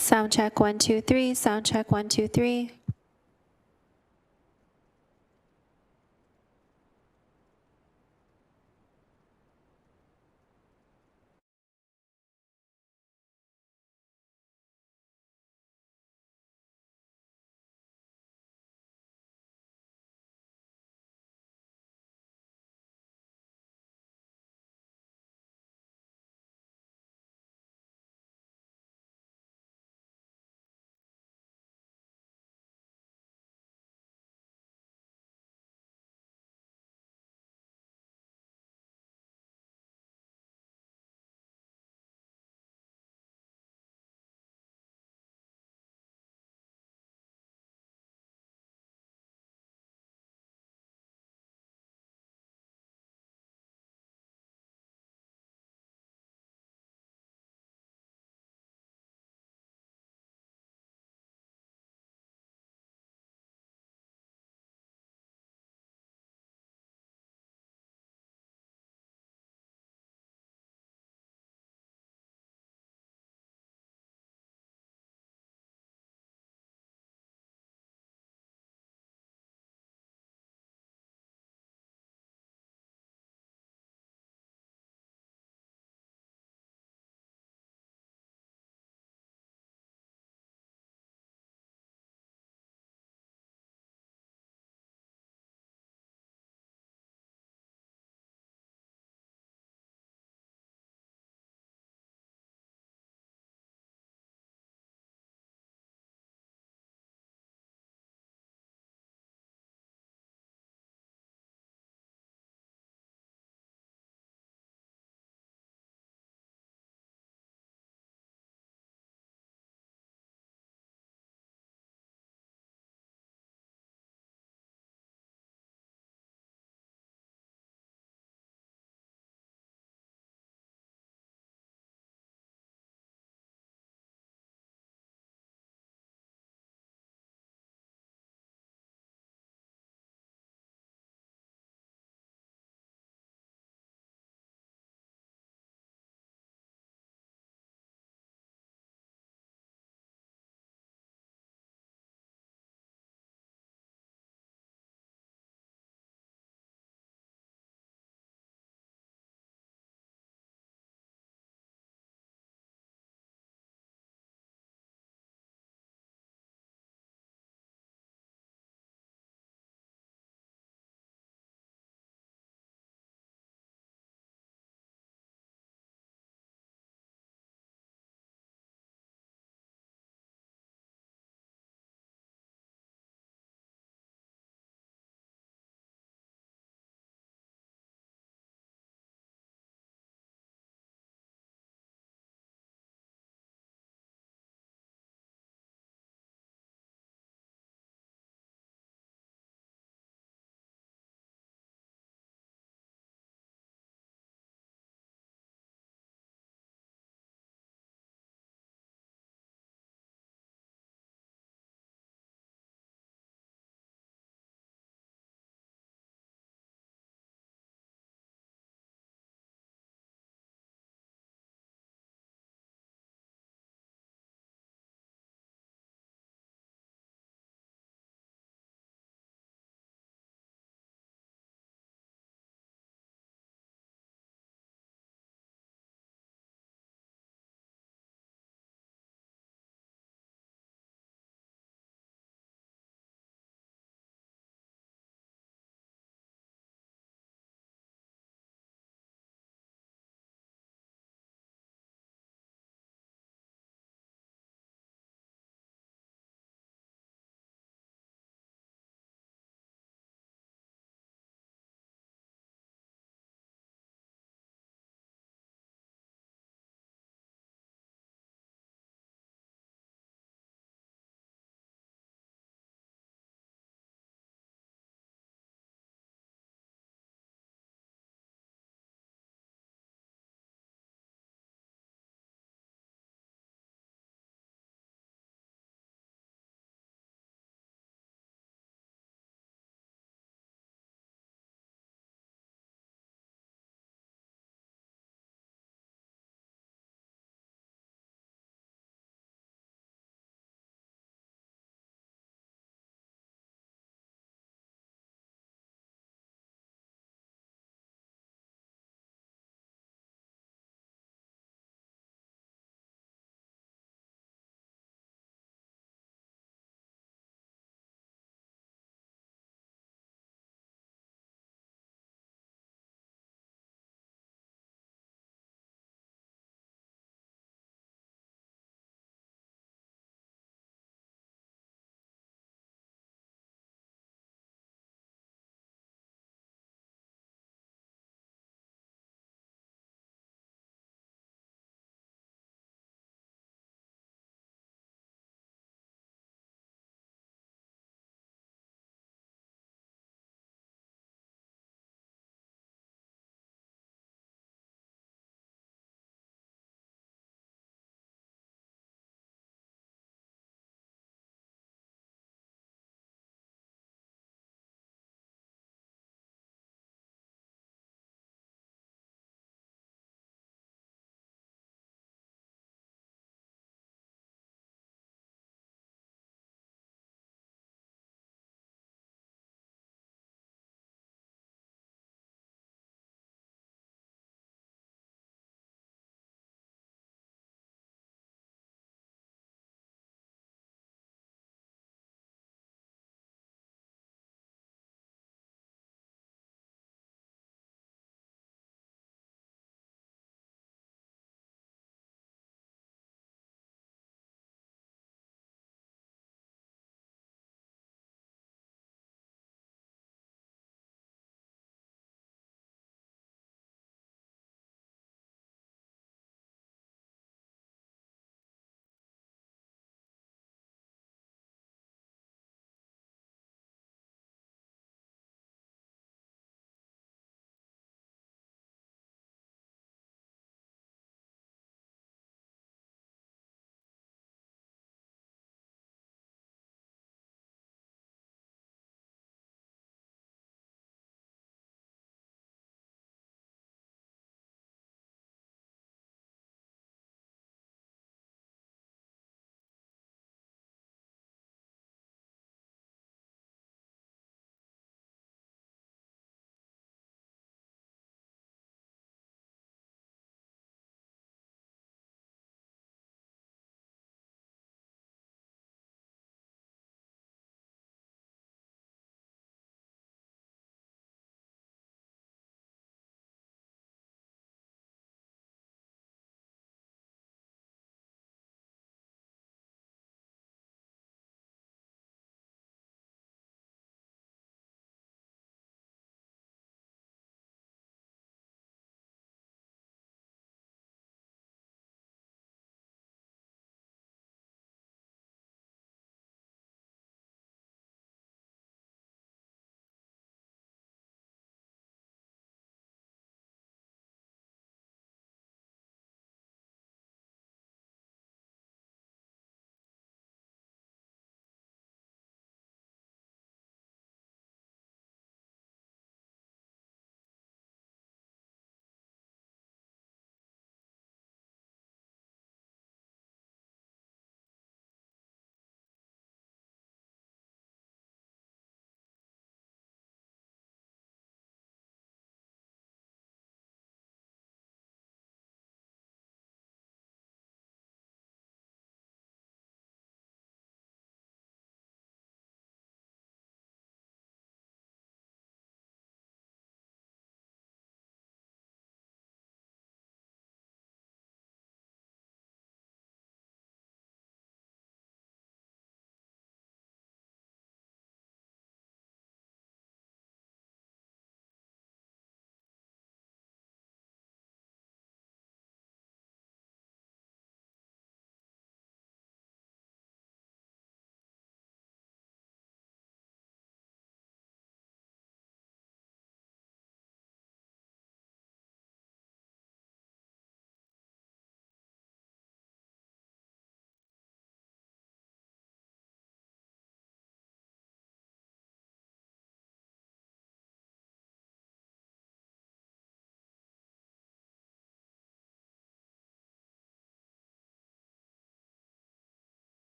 Sound check 1 2 3. Sound check 1 2 3.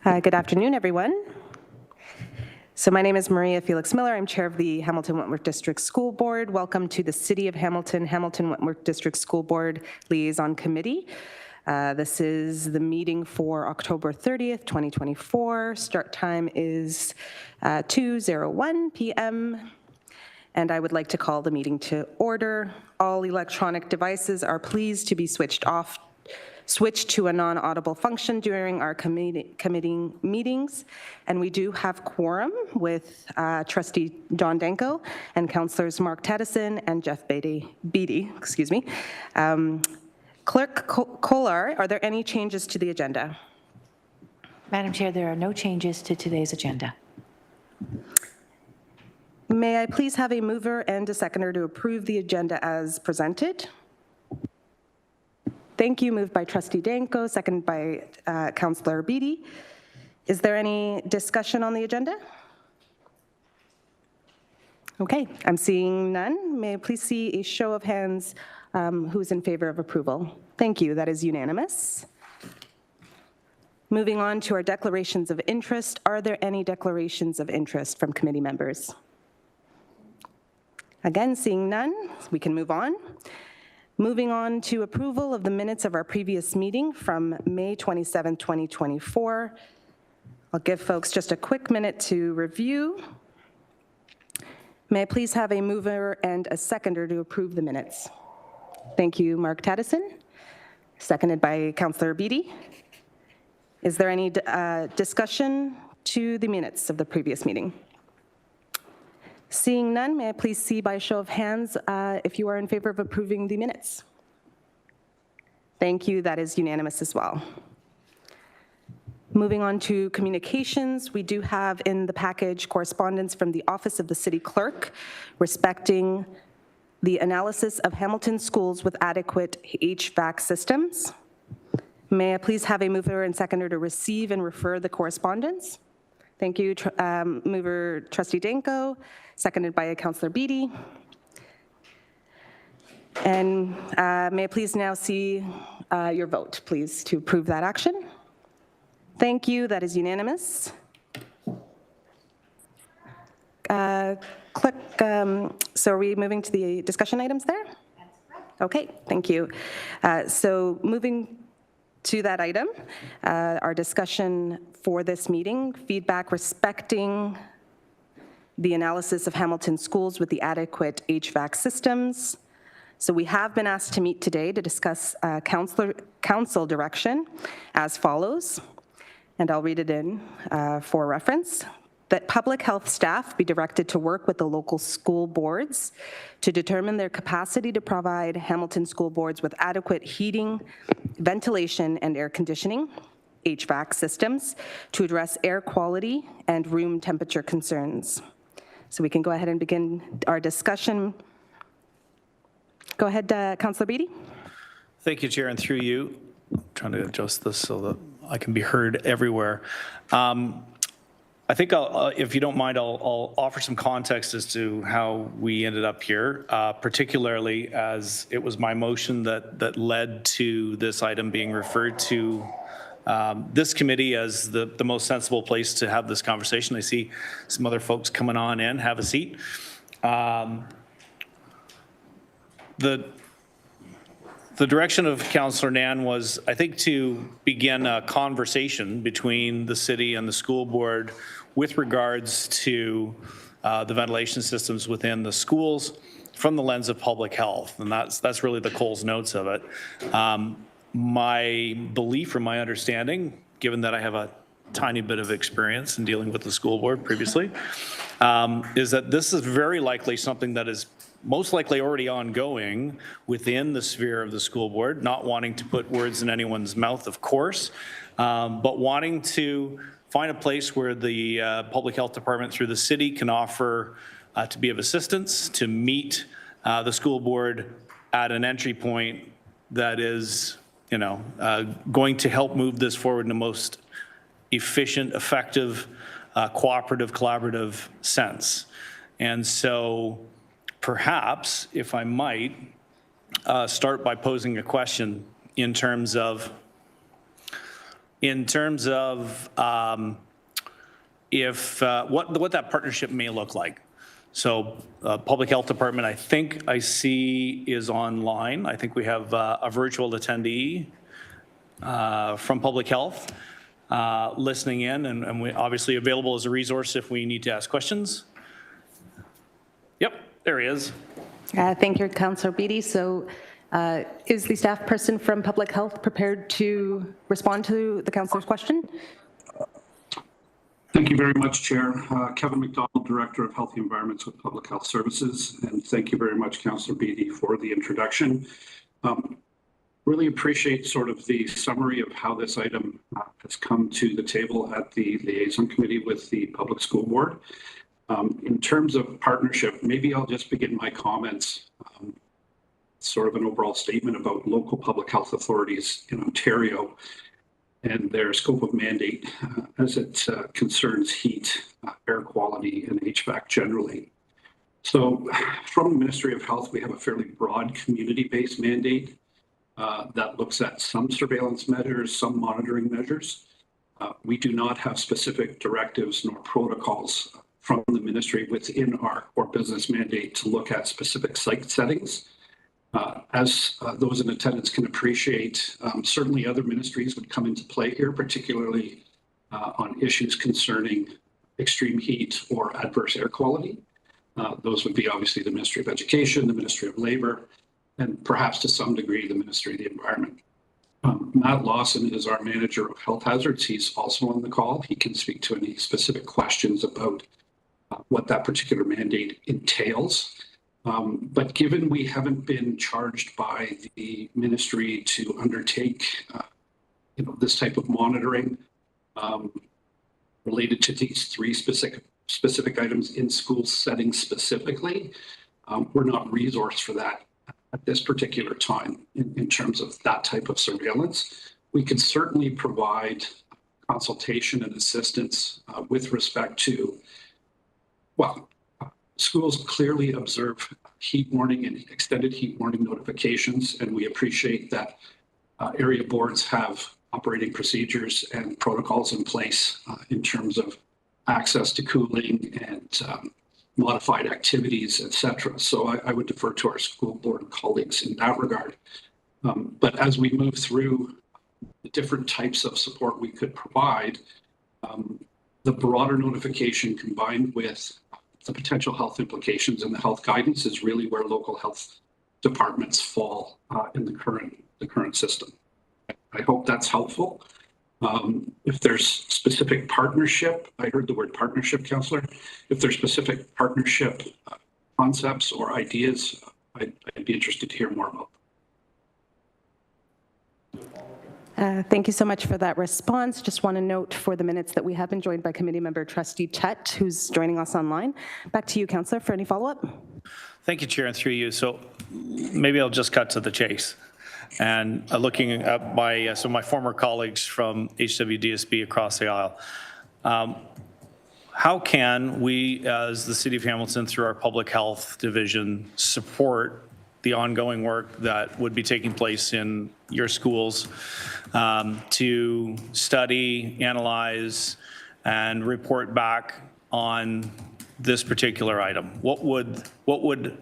Good afternoon, everyone. So my name is Maria Felix Miller. I'm chair of the Hamilton-Wentworth District School Board. Welcome to the City of Hamilton, Hamilton-Wentworth District School Board Liaison Committee. This is the meeting for October 30th, 2024. Start time is 2:01 p.m. And I would like to call the meeting to order. All electronic devices are pleased to be switched to a non-audible function during our committee meetings. And we do have quorum with Trustee John Danko and Councillors Mark Tedison and Jeff Beatty. Clerk Kolar, are there any changes to the agenda? Madam Chair, there are no changes to today's agenda. May I please have a mover and a seconder to approve the agenda as presented? Thank you. Moved by Trustee Danko, seconded by Councillor Beatty. Is there any discussion on the agenda? Okay, I'm seeing none. May I please see a show of hands who's in favor of approval? Thank you. That is unanimous. Moving on to our declarations of interest. Are there any declarations of interest from committee members? Again, seeing none, we can move on. Moving on to approval of the minutes of our previous meeting from May 27, 2024. I'll give folks just a quick minute to review. May I please have a mover and a seconder to approve the minutes? Thank you, Mark Tedison, seconded by Councillor Beatty. Is there any discussion to the minutes of the previous meeting? Seeing none, may I please see by show of hands if you are in favor of approving the minutes? Thank you, that is unanimous as well. Moving on to communications, we do have in the package correspondence from the Office of the City Clerk respecting the analysis of Hamilton schools with adequate HVAC systems. May I please have a mover and seconder to receive and refer the correspondence? Thank you, mover Trustee Danko, seconded by Councillor Beatty. And may I please now see your vote, please, to approve that action? Thank you, that is unanimous. So are we moving to the discussion items there? Okay, thank you. So moving to that item, our discussion for this meeting, feedback respecting the analysis of Hamilton schools with the adequate HVAC systems. So we have been asked to meet today to discuss council direction as follows, and I'll read it in for reference. That public health staff be directed to work with the local school boards to determine their capacity to provide Hamilton school boards with adequate heating, ventilation, and air conditioning, HVAC systems, to address air quality and room temperature concerns. So we can go ahead and begin our discussion. Go ahead, Councillor Beatty. Thank you, Chair, and through you. I'm trying to adjust this so that I can be heard everywhere. I think, if you don't mind, I'll offer some context as to how we ended up here, particularly as it was my motion that led to this item being referred to this committee as the most sensible place to have this conversation. I see some other folks coming on in. Have a seat. The direction of Councillor Nan was, I think, to begin a conversation between the city and the school board with regards to the ventilation systems within the schools from the lens of public health, and that's really the Coles notes of it. My belief or my understanding, given that I have a tiny bit of experience in dealing with the school board previously, is that this is very likely something that is most likely already ongoing within the sphere of the school board, not wanting to put words in anyone's mouth, of course, but wanting to find a place where the public health department through the city can offer to be of assistance, to meet the school board at an entry point that is, going to help move this forward in the most efficient, effective, cooperative, collaborative sense. And so perhaps, if I might, start by posing a question in terms of, in terms of if what that partnership may look like. So Public Health Department, I think I see is online. I think we have a virtual attendee from Public Health listening in, and we obviously available as a resource if we need to ask questions. Yep, there he is. Thank you, Councillor Beattie. So is the staff person from Public Health prepared to respond to the councillor's question? Thank you very much, Chair. Kevin McDonald, Director of Healthy Environments with Public Health Services. And thank you very much, Councillor Beattie, for the introduction. Really appreciate sort of the summary of how this item has come to the table at the Liaison Committee with the Public School Board. In terms of partnership, maybe I'll just begin my comments, sort of an overall statement about local public health authorities in Ontario and their scope of mandate as it concerns heat, air quality, and HVAC generally. So from the Ministry of Health, we have a fairly broad community-based mandate that looks at some surveillance measures, some monitoring measures. We do not have specific directives nor protocols from the ministry within our core business mandate to look at specific site settings. As those in attendance can appreciate, certainly other ministries would come into play here, particularly on issues concerning extreme heat or adverse air quality. Those would be obviously the Ministry of Education, the Ministry of Labour, and perhaps to some degree the Ministry of the Environment. Matt Lawson is our Manager of Health Hazards. He's also on the call. He can speak to any specific questions about what that particular mandate entails. But given we haven't been charged by the ministry to undertake this type of monitoring related to these three specific items in school settings specifically, we're not resourced for that at this particular time in terms of that type of surveillance. We can certainly provide consultation and assistance with respect to, well, schools clearly observe heat warning and extended heat warning notifications, and we appreciate that area boards have operating procedures and protocols in place in terms of access to cooling and modified activities, etc. So I would defer to our school board colleagues in that regard. But as we move through the different types of support we could provide, the broader notification combined with the potential health implications and the health guidance is really where local health departments fall in the current system. I hope that's helpful. If there's specific partnership, I heard the word partnership, Councillor. If there's specific partnership concepts or ideas, I'd be interested to hear more about them. Thank you so much for that response. Just want to note for the minutes that we have been joined by Committee Member Trustee Chet, who's joining us online. Back to you, Councillor, for any follow-up. Thank you, Chair, and through you. So maybe I'll just cut to the chase. And looking at some of my former colleagues from HWDSB across the aisle, how can we, as the City of Hamilton, through our Public Health Division, support the ongoing work that would be taking place in your schools to study, analyze, and report back on this particular item? What would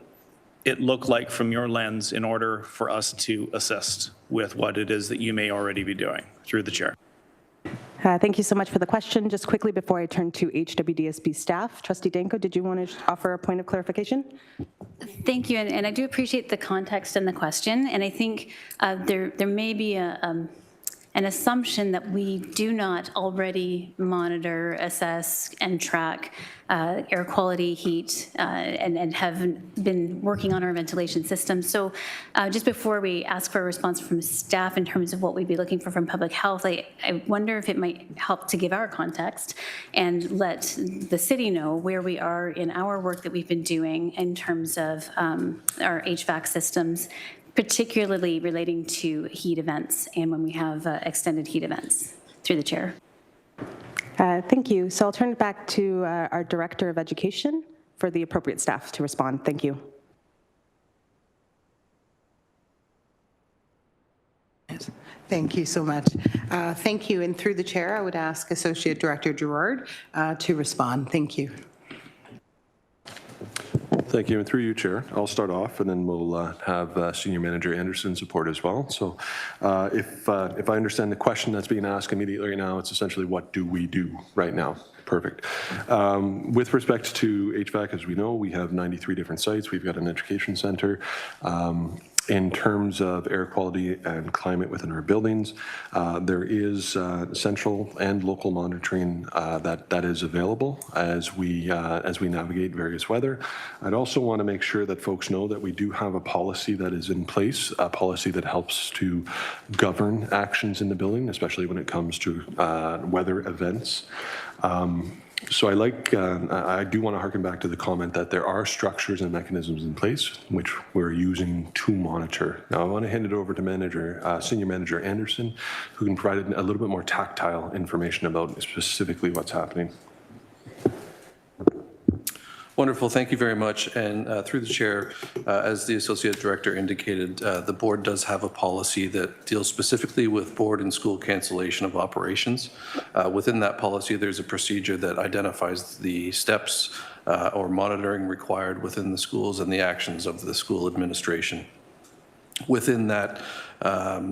it look like from your lens in order for us to assist with what it is that you may already be doing? Through the chair. Thank you so much for the question. Just quickly before I turn to HWDSB staff, Trustee Danko, did you want to offer a point of clarification? Thank you, and I do appreciate the context and the question, and I think there may be an assumption that we do not already monitor, assess, and track air quality, heat, and have been working on our ventilation system. So just before we ask for a response from staff in terms of what we'd be looking for from public health, I wonder if it might help to give our context and let the city know where we are in our work that we've been doing in terms of our HVAC systems, particularly relating to heat events and when we have extended heat events. Through the chair. Thank you. So I'll turn it back to our Director of Education for the appropriate staff to respond. Thank you. Yes. Thank you so much. Thank you. And through the chair, I would ask Associate Director Gerard to respond. Thank you. Thank you. And through you, Chair, I'll start off and then we'll have Senior Manager Anderson support as well. So if I understand the question that's being asked immediately right now, it's essentially what do we do right now? Perfect. With respect to HVAC, as we know, we have 93 different sites. We've got an education center. In terms of air quality and climate within our buildings, there is central and local monitoring that is available as we navigate various weather. I'd also want to make sure that folks know that we do have a policy that is in place, a policy that helps to govern actions in the building, especially when it comes to weather events. So I do want to harken back to the comment that there are structures and mechanisms in place which we're using to monitor. Now I want to hand it over to Senior Manager Anderson, who can provide a little bit more tactile information about specifically what's happening. Wonderful. Thank you very much. And through the chair, as the Associate Director indicated, the board does have a policy that deals specifically with board and school cancellation of operations. Within that policy, there's a procedure that identifies the steps or monitoring required within the schools and the actions of the school administration. Within that,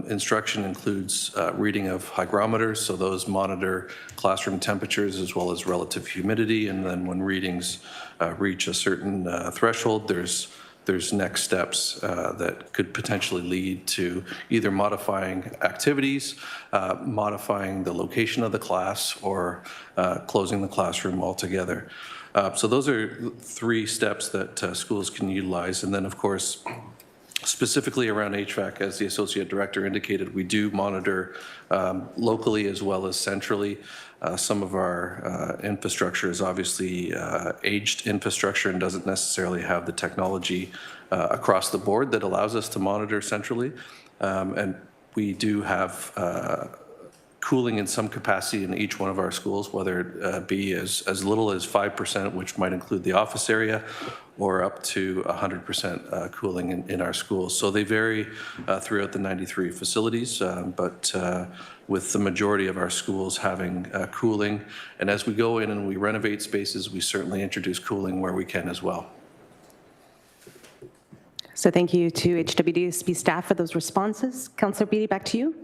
instruction includes reading of hygrometers, so those monitor classroom temperatures as well as relative humidity, and then when readings reach a certain threshold, there's next steps that could potentially lead to either modifying activities, modifying the location of the class, or closing the classroom altogether. So those are 3 steps that schools can utilize, and then of course, specifically around HVAC, as the Associate Director indicated, we do monitor locally as well as centrally. Some of our infrastructure is obviously aged infrastructure and doesn't necessarily have the technology across the board that allows us to monitor centrally. And we do have cooling in some capacity in each one of our schools, whether it be as little as 5%, which might include the office area, or up to 100% cooling in our schools. So they vary throughout the 93 facilities, but with the majority of our schools having cooling. And as we go in and we renovate spaces, we certainly introduce cooling where we can as well. So thank you to HWDSB staff for those responses. Councillor Beattie, back to you.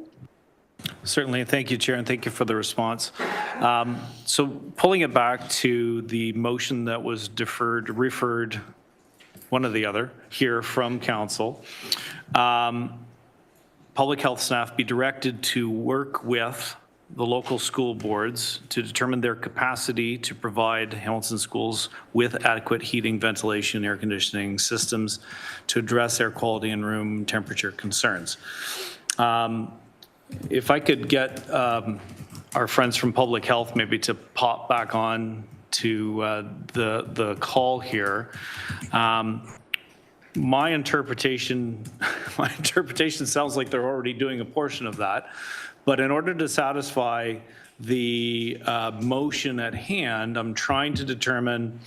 Certainly. Thank you, Chair, and thank you for the response. So pulling it back to the motion that was referred, one or the other, here from Council, public health staff be directed to work with the local school boards to determine their capacity to provide Hamilton schools with adequate heating, ventilation, air conditioning systems to address air quality and room temperature concerns. If I could get our friends from Public Health maybe to pop back on to the call here. My interpretation sounds like they're already doing a portion of that, but in order to satisfy the motion at hand, I'm trying to determine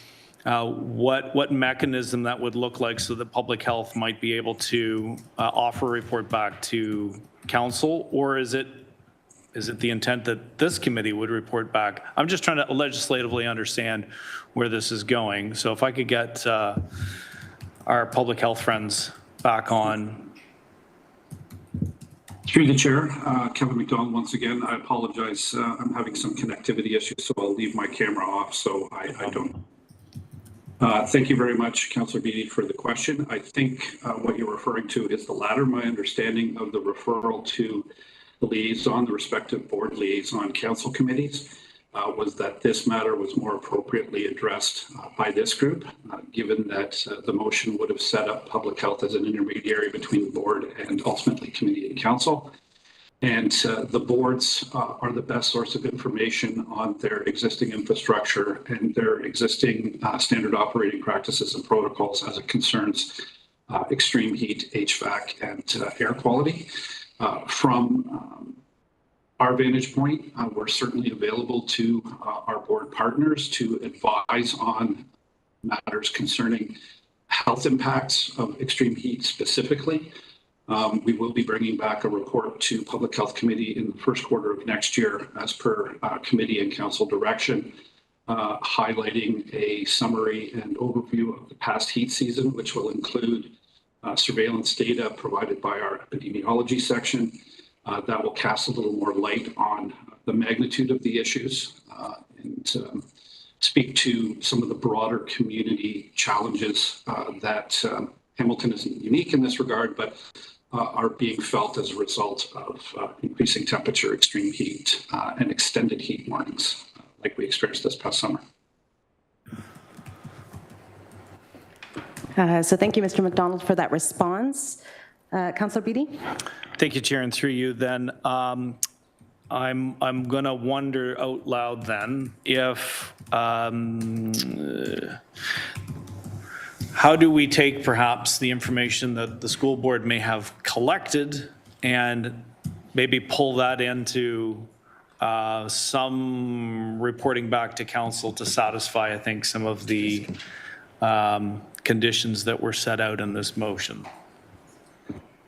what mechanism that would look like so that Public Health might be able to offer a report back to Council, or is it the intent that this committee would report back? I'm just trying to legislatively understand where this is going. So if I could get our Public Health friends back on. Through the chair, Kevin McDonald once again. I apologize. I'm having some connectivity issues, so I'll leave my camera off so I don't. Thank you very much, Councillor Beattie, for the question. I think what you're referring to is the latter. My understanding of the referral to the liaison, the respective board liaison council committees, was that this matter was more appropriately addressed by this group, given that the motion would have set up public health as an intermediary between the board and ultimately committee and council. And the boards are the best source of information on their existing infrastructure and their existing standard operating practices and protocols as it concerns extreme heat, HVAC, and air quality. From our vantage point, we're certainly available to our board partners to advise on matters concerning health impacts of extreme heat specifically. We will be bringing back a report to Public Health Committee in the first quarter of next year as per committee and council direction, highlighting a summary and overview of the past heat season, which will include surveillance data provided by our epidemiology section. That will cast a little more light on the magnitude of the issues and speak to some of the broader community challenges that Hamilton isn't unique in this regard, but are being felt as a result of increasing temperature, extreme heat, and extended heat warnings like we experienced this past summer. So thank you, Mr. McDonald, for that response. Councillor Beattie? Thank you, Chair, and through you then. I'm going to wonder out loud then if how do we take perhaps the information that the school board may have collected and maybe pull that into some reporting back to council to satisfy, I think, some of the conditions that were set out in this motion?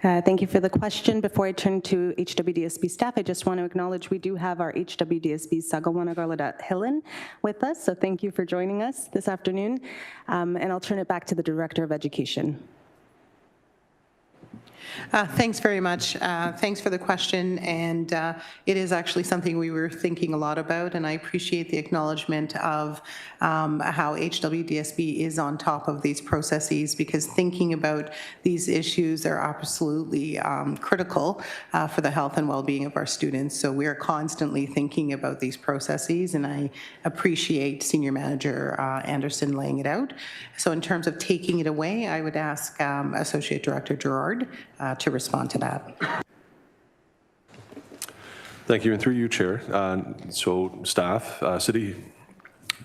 Thank you for the question. Before I turn to HWDSB staff, I just want to acknowledge we do have our HWDSB Sagawanagarladat Hillen with us, so thank you for joining us this afternoon. And I'll turn it back to the Director of Education. Thanks very much. Thanks for the question, and it is actually something we were thinking a lot about, and I appreciate the acknowledgement of how HWDSB is on top of these processes, because thinking about these issues are absolutely critical for the health and well-being of our students. So we are constantly thinking about these processes, and I appreciate Senior Manager Anderson laying it out. So in terms of taking it away, I would ask Associate Director Gerard to respond to that. Thank you, and through you, Chair. So staff, City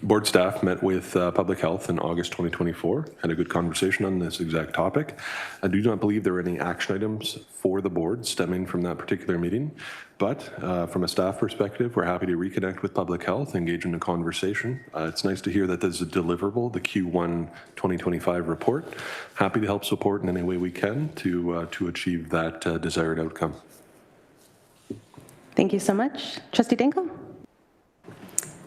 Board staff met with Public Health in August 2024, had a good conversation on this exact topic. I do not believe there are any action items for the board stemming from that particular meeting, but from a staff perspective, we're happy to reconnect with Public Health, engage in a conversation. It's nice to hear that there's a deliverable, the Q1 2025 report. Happy to help support in any way we can to achieve that desired outcome. Thank you so much. Trustee Danko?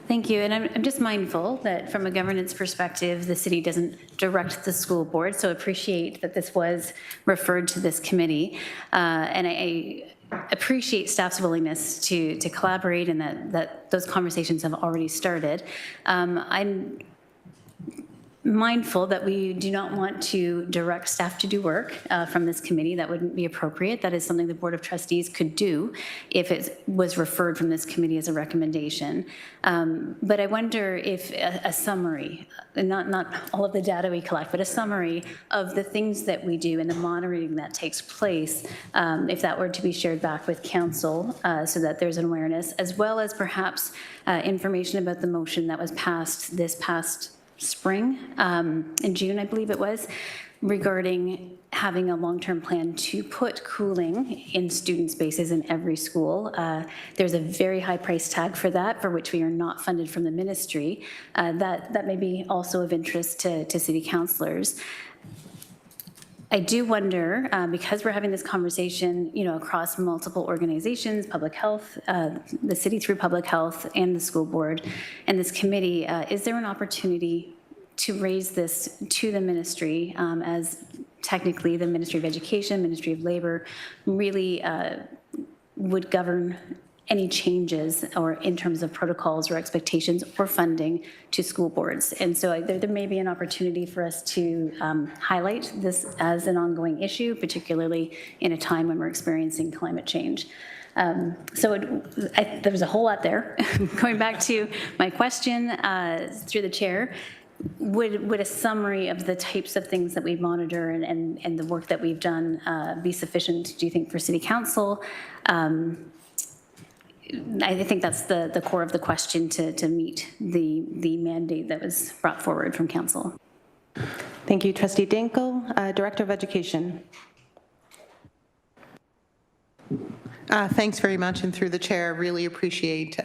Thank you, and I'm just mindful that from a governance perspective, the city doesn't direct the school board, so appreciate that this was referred to this committee, and I appreciate staff's willingness to collaborate and that those conversations have already started. I'm mindful that we do not want to direct staff to do work from this committee. That wouldn't be appropriate. That is something the Board of Trustees could do if it was referred from this committee as a recommendation. But I wonder if a summary, not all of the data we collect, but a summary of the things that we do and the monitoring that takes place, if that were to be shared back with council so that there's an awareness, as well as perhaps information about the motion that was passed this past spring, in June, I believe it was, regarding having a long-term plan to put cooling in student spaces in every school. There's a very high price tag for that, for which we are not funded from the ministry. That may be also of interest to city councillors. I do wonder, because we're having this conversation, across multiple organizations, public health, the city through public health and the school board and this committee, is there an opportunity to raise this to the ministry as technically the Ministry of Education, Ministry of Labor really would govern any changes or in terms of protocols or expectations or funding to school boards. And so there may be an opportunity for us to highlight this as an ongoing issue, particularly in a time when we're experiencing climate change. There's a whole lot there. Going back to my question through the chair, would a summary of the types of things that we monitor and the work that we've done be sufficient, do you think, for City Council? I think that's the core of the question to meet the mandate that was brought forward from Council. Thank you, Trustee Danko. Director of Education. Thanks very much, and through the chair, really appreciate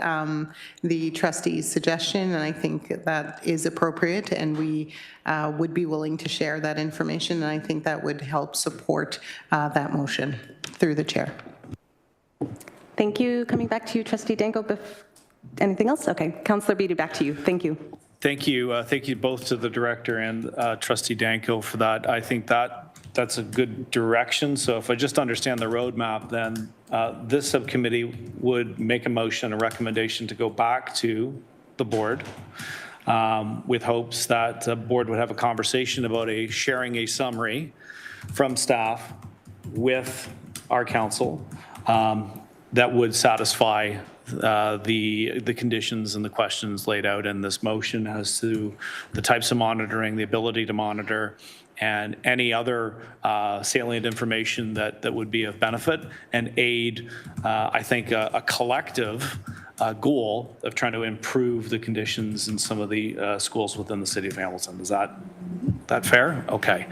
the trustee's suggestion, and I think that is appropriate, and we would be willing to share that information, and I think that would help support that motion through the chair. Thank you. Coming back to you, Trustee Danko. Anything else? Okay. Councillor Beatty, back to you. Thank you. Thank you. Thank you both to the director and Trustee Danko for that. I think that's a good direction. So if I just understand the roadmap, then this subcommittee would make a motion, a recommendation to go back to the board with hopes that the board would have a conversation about sharing a summary from staff with our council that would satisfy the conditions and the questions laid out in this motion as to the types of monitoring, the ability to monitor, and any other salient information that would be of benefit and aid, I think, a collective goal of trying to improve the conditions in some of the schools within the city of Hamilton. Is that fair? Okay.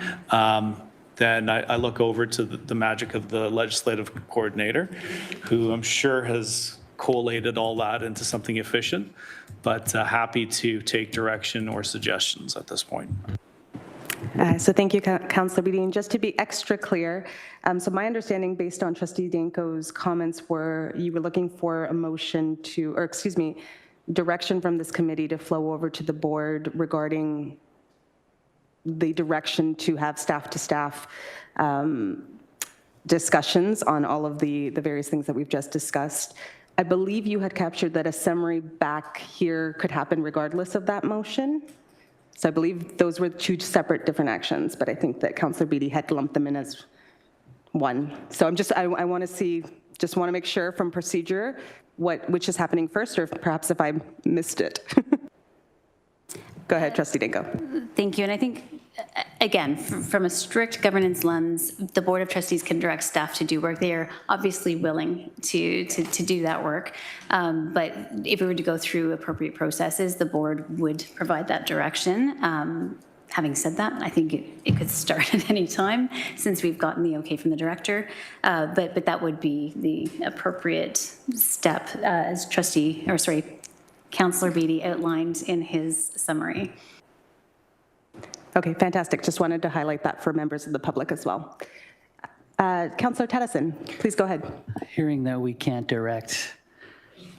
Then I look over to the magic of the legislative coordinator, who I'm sure has collated all that into something efficient, but happy to take direction or suggestions at this point. So thank you, Councillor Beatty. And just to be extra clear, so my understanding based on Trustee Danko's comments were you were looking for a motion to, or excuse me, direction from this committee to flow over to the board regarding the direction to have staff-to-staff discussions on all of the various things that we've just discussed. I believe you had captured that a summary back here could happen regardless of that motion. So I believe those were two separate different actions, but I think that Councillor Beatty had lumped them in as one. So I want to see, just want to make sure from procedure which is happening first, or perhaps if I missed it. Go ahead, Trustee Danko. Thank you. And I think, again, from a strict governance lens, the Board of Trustees can direct staff to do work. They are obviously willing to do that work. But if we were to go through appropriate processes, the board would provide that direction. Having said that, I think it could start at any time since we've gotten the okay from the director. But that would be the appropriate step as Councillor Beatty outlined in his summary. Okay, fantastic. Just wanted to highlight that for members of the public as well. Councillor Tedison, please go ahead. Hearing that we can't direct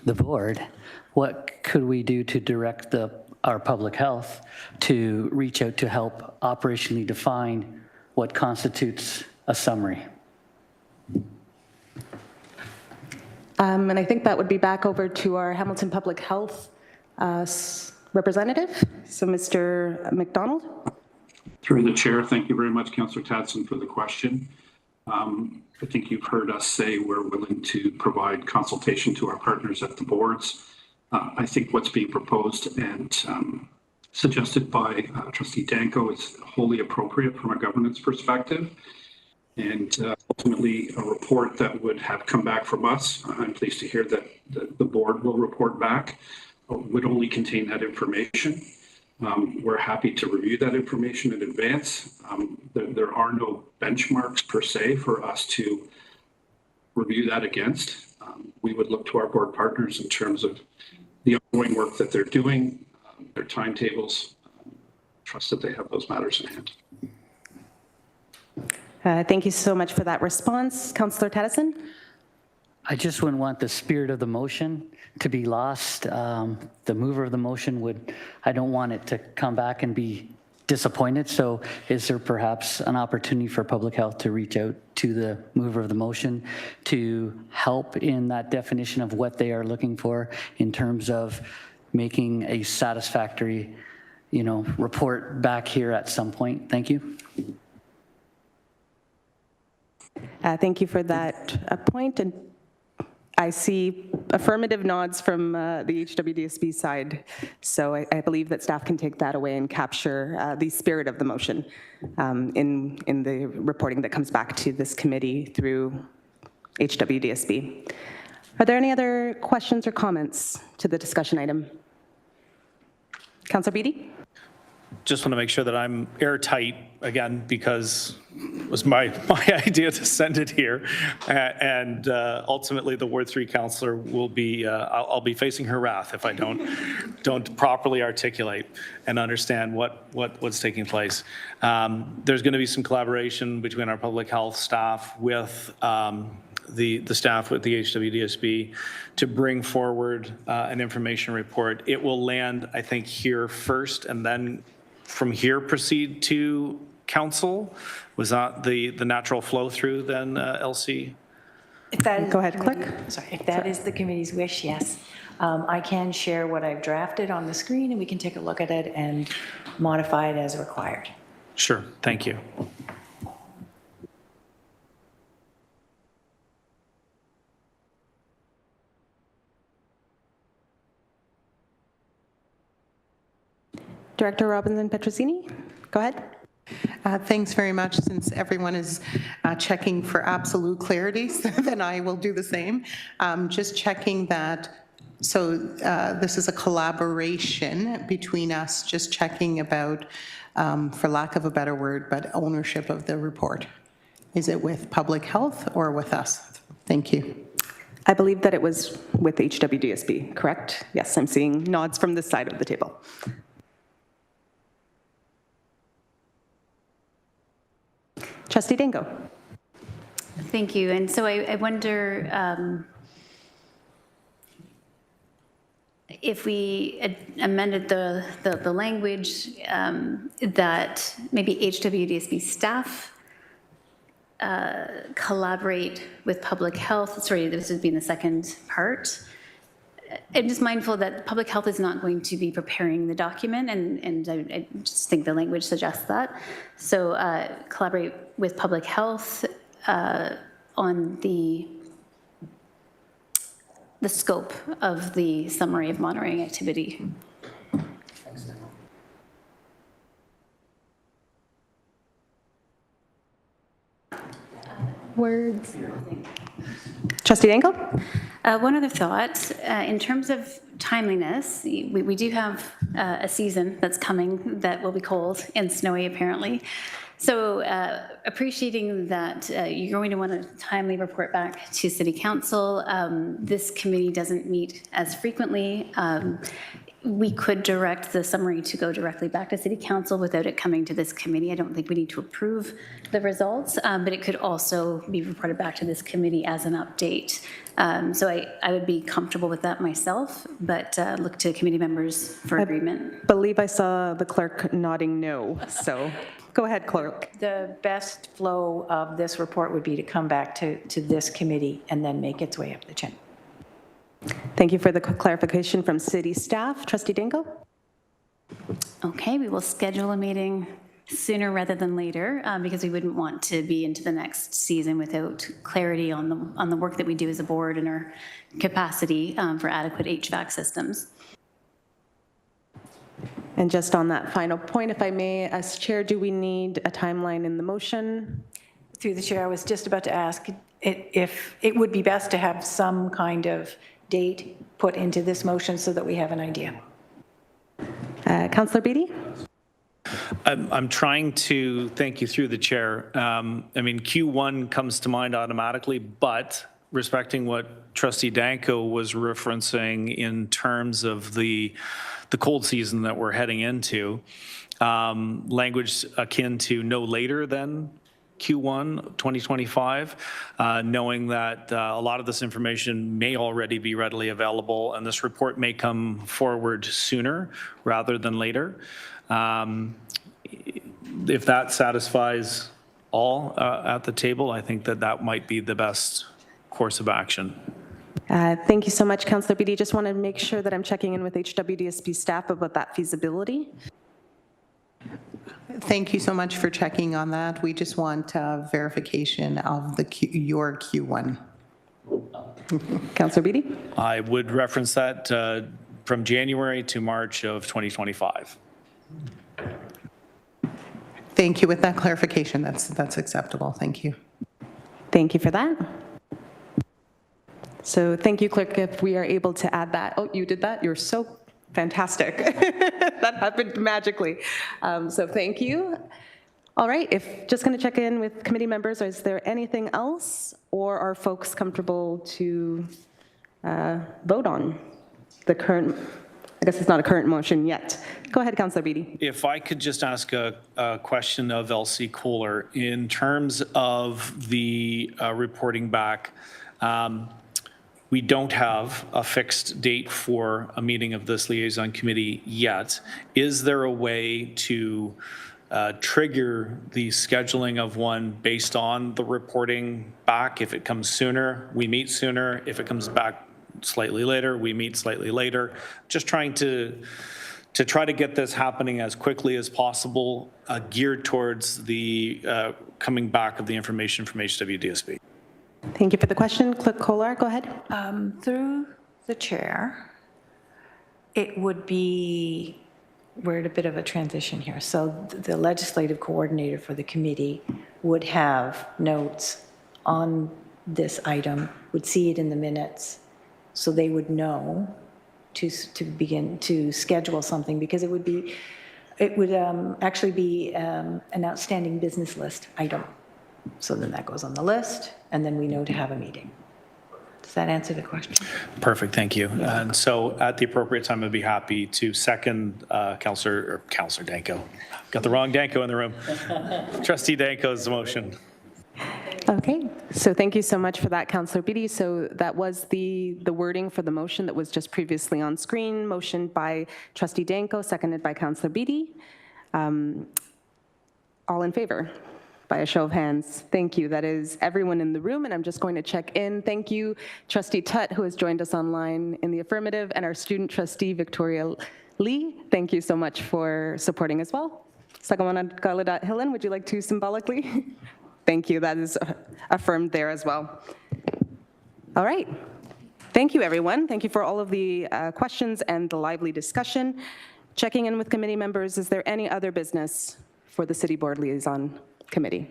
the board, what could we do to direct our public health to reach out to help operationally define what constitutes a summary? And I think that would be back over to our Hamilton Public Health representative. So Mr. McDonald. Through the chair, thank you very much, Councillor Tadson, for the question. I think you've heard us say we're willing to provide consultation to our partners at the boards. I think what's being proposed and suggested by Trustee Danko is wholly appropriate from a governance perspective. And ultimately, a report that would have come back from us, I'm pleased to hear that the board will report back, would only contain that information. We're happy to review that information in advance. There are no benchmarks per se for us to review that against. We would look to our board partners in terms of the ongoing work that they're doing, their timetables. Trust that they have those matters in hand. Thank you so much for that response. Councillor Tedison. I just wouldn't want the spirit of the motion to be lost. The mover of the motion I don't want it to come back and be disappointed. So is there perhaps an opportunity for public health to reach out to the mover of the motion to help in that definition of what they are looking for in terms of making a satisfactory, report back here at some point? Thank you. Thank you for that point. And I see affirmative nods from the HWDSB side. So I believe that staff can take that away and capture the spirit of the motion in the reporting that comes back to this committee through HWDSB. Are there any other questions or comments to the discussion item? Councillor Beatty? just want to make sure that I'm airtight, again, because it was my idea to send it here. And ultimately, the Ward 3 councillor will be, I'll be facing her wrath if I don't properly articulate and understand what's taking place. There's going to be some collaboration between our public health staff with the staff with the HWDSB to bring forward an information report. It will land, I think, here first, and then from here proceed to council. Was that the natural flow through then, LC? If that is Go ahead, Clerk. Sorry, if that is the committee's wish, yes. I can share what I've drafted on the screen, and we can take a look at it and modify it as required. Sure, thank you. Director Robinson-Petrosini, go ahead. Thanks very much. Since everyone is checking for absolute clarity, then I will do the same. Just checking that, so this is a collaboration between us, just checking about, for lack of a better word, but ownership of the report. Is it with public health or with us? Thank you. I believe that it was with HWDSB, correct? Yes, I'm seeing nods from this side of the table. Trustee Danko. Thank you. And so I wonder if we amended the language that maybe HWDSB staff collaborate with public health. Sorry, this would be in the second part. I'm just mindful that public health is not going to be preparing the document, and I just think the language suggests that. So collaborate with public health on the scope of the summary of monitoring activity. Words. Trustee Danko? One other thought, in terms of timeliness, we do have a season that's coming that will be cold and snowy apparently. So appreciating that you're going to want to timely report back to City Council. This committee doesn't meet as frequently. We could direct the summary to go directly back to City Council without it coming to this committee. I don't think we need to approve the results, but it could also be reported back to this committee as an update. So I would be comfortable with that myself, but look to committee members for agreement. I believe I saw the clerk nodding no, so go ahead, clerk. The best flow of this report would be to come back to this committee and then make its way up the chain. Thank you for the clarification from city staff. Trustee Danko? Okay, we will schedule a meeting sooner rather than later because we wouldn't want to be into the next season without clarity on the work that we do as a board and our capacity for adequate HVAC systems. And just on that final point, if I may, as chair, do we need a timeline in the motion? Through the chair, I was just about to ask if it would be best to have some kind of date put into this motion so that we have an idea. Councillor Beattie? I'm trying to thank you through the chair. I mean, Q1 comes to mind automatically, but respecting what Trustee Danko was referencing in terms of the cold season that we're heading into, language akin to no later than Q1 2025, knowing that a lot of this information may already be readily available and this report may come forward sooner rather than later. If that satisfies all at the table, I think that might be the best course of action. Thank you so much, Councillor Beattie. Just want to make sure that I'm checking in with HWDSP staff about that feasibility. Thank you so much for checking on that. We just want verification of your Q1. Councillor Beattie? I would reference that from January to March of 2025. Thank you. With that clarification, that's acceptable. Thank you. Thank you for that. So thank you, clerk, if we are able to add that. Oh, you did that? You're so Fantastic. That happened magically. So thank you. All right, just going to check in with committee members. Is there anything else, or are folks comfortable to vote on the current, I guess it's not a current motion yet. Go ahead, Councillor Beattie. If I could just ask a question of LC Kohler, in terms of the reporting back, we don't have a fixed date for a meeting of this liaison committee yet. Is there a way to trigger the scheduling of one based on the reporting back? If it comes sooner, we meet sooner. If it comes back slightly later, we meet slightly later. Just trying to try to get this happening as quickly as possible, geared towards the coming back of the information from HWDSB. Thank you for the question. Clerk Kolar, go ahead. Through the chair, it would be, we're at a bit of a transition here. So the legislative coordinator for the committee would have notes on this item, would see it in the minutes, so they would know to begin to schedule something, because it would actually be an outstanding business list item. So then that goes on the list, and then we know to have a meeting. Does that answer the question? Perfect, thank you. And so at the appropriate time, I'd be happy to second Councillor Danko. Got the wrong Danko in the room. Trustee Danko's motion. Okay, so thank you so much for that, Councillor Beattie. So that was the wording for the motion that was just previously on screen, motioned by Trustee Danko, seconded by Councillor Beattie. All in favor? By a show of hands. Thank you. That is everyone in the room, and I'm just going to check in. Thank you, Trustee Tutt, who has joined us online in the affirmative, and our student trustee, Victoria Lee. Thank you so much for supporting as well. Sagawana Galadat Hillen, would you like to symbolically? Thank you. That is affirmed there as well. All right. Thank you, everyone. Thank you for all of the questions and the lively discussion. Checking in with committee members, is there any other business for the City Board Liaison Committee?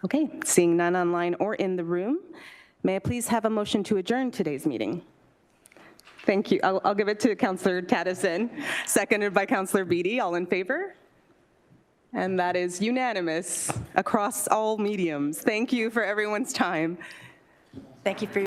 Okay, seeing none online or in the room, may I please have a motion to adjourn today's meeting? Thank you. I'll give it to Councillor Taddison, seconded by Councillor Beattie. All in favor? And that is unanimous across all mediums. Thank you for everyone's time. Thank you for your